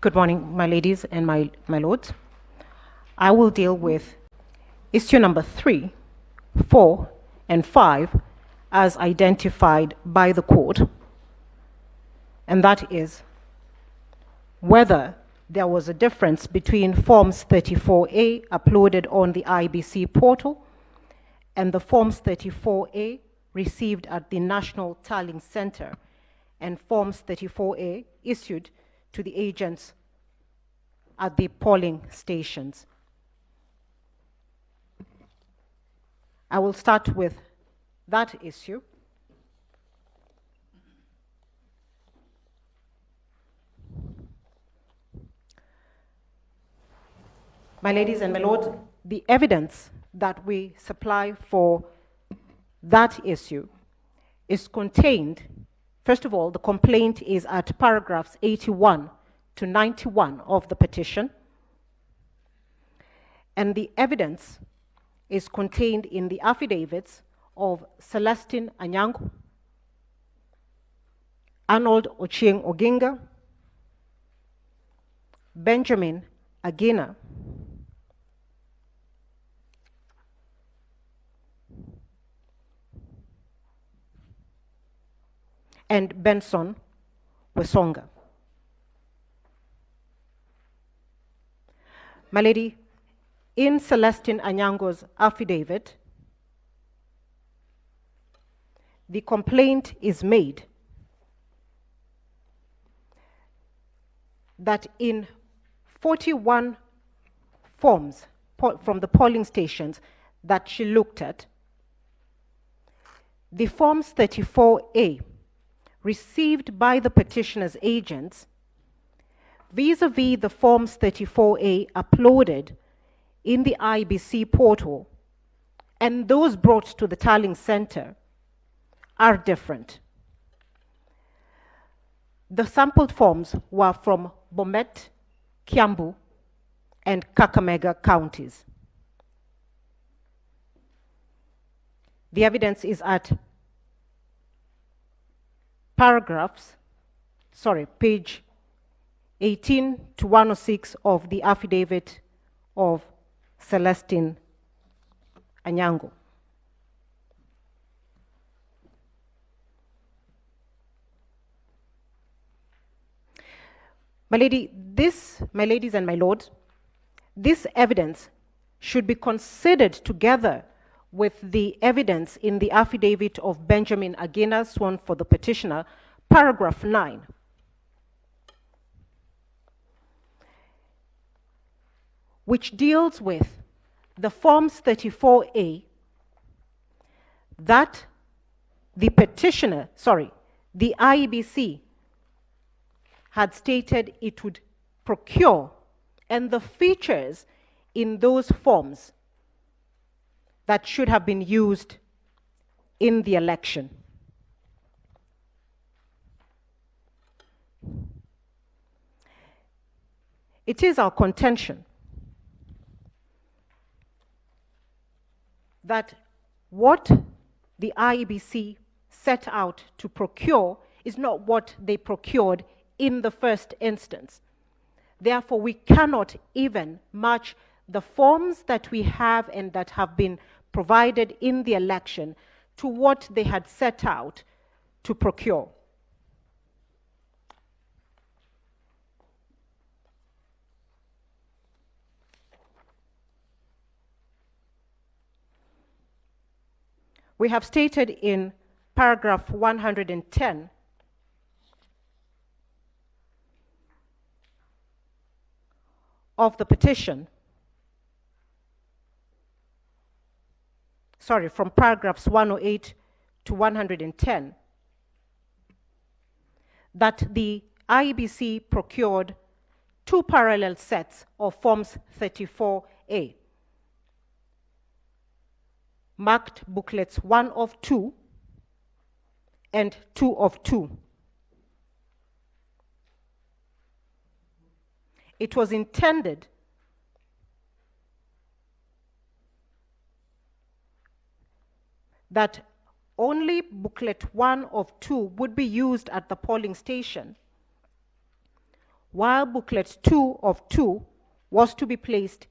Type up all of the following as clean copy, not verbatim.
Good morning, my ladies and my lords. I will deal with issue number 3, 4, and 5 as identified by the court, and that is whether there was a difference between Forms 34A uploaded on the IBC portal and the Forms 34A received at the National Tallying Center and Forms 34A issued to the agents at the polling stations. I will start with that issue. My ladies and my lords, the evidence that we supply for that issue is contained. First of all, the complaint is at paragraphs 81 to 91 of the petition, and the evidence is contained in the affidavits of Celestine Anyango, Arnold Ochieng Oginga, Benjamin Agina, and Benson Wesonga. My lady, in Celestine Anyango's affidavit, the complaint is made that in 41 forms from the polling stations that she looked at, the Forms 34A received by the petitioner's agents vis-a-vis the Forms 34A uploaded in the IBC portal and those brought to the tallying center are different. The sampled forms were from Bomet, Kiambu, and Kakamega counties. The evidence is at page 18 to 106 of the affidavit of Celestine Anyango. My ladies and my lords, this evidence should be considered together with the evidence in the affidavit of Benjamin Agina, sworn for the petitioner, paragraph 9. Which deals with the Forms 34A that the IEBC had stated it would procure, and the features in those forms that should have been used in the election. It is our contention that what the IEBC set out to procure is not what they procured in the first instance. Therefore, we cannot even match the forms that we have and that have been provided in the election to what they had set out to procure. We have stated in paragraph 110 of the petition, from paragraphs 108 to 110, that the IEBC procured 2 parallel sets of Forms 34A, marked booklets 1 of 2 and 2 of 2. It was intended that only booklet 1 of 2 would be used at the polling station, while booklet 2 of 2 was to be placed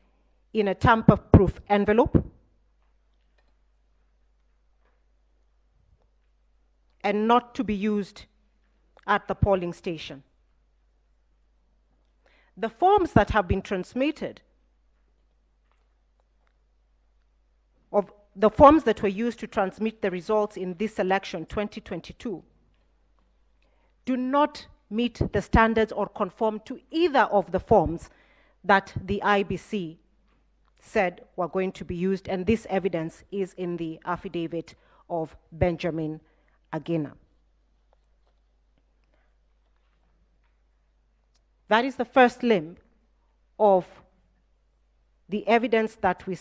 in a tamper-proof envelope and not to be used at the polling station. The forms that have been transmitted, of the forms that were used to transmit the results in this election 2022, do not meet the standards or conform to either of the forms that the IBC said were going to be used, and this evidence is in the affidavit of Benjamin Agena. That is the first limb of the evidence that we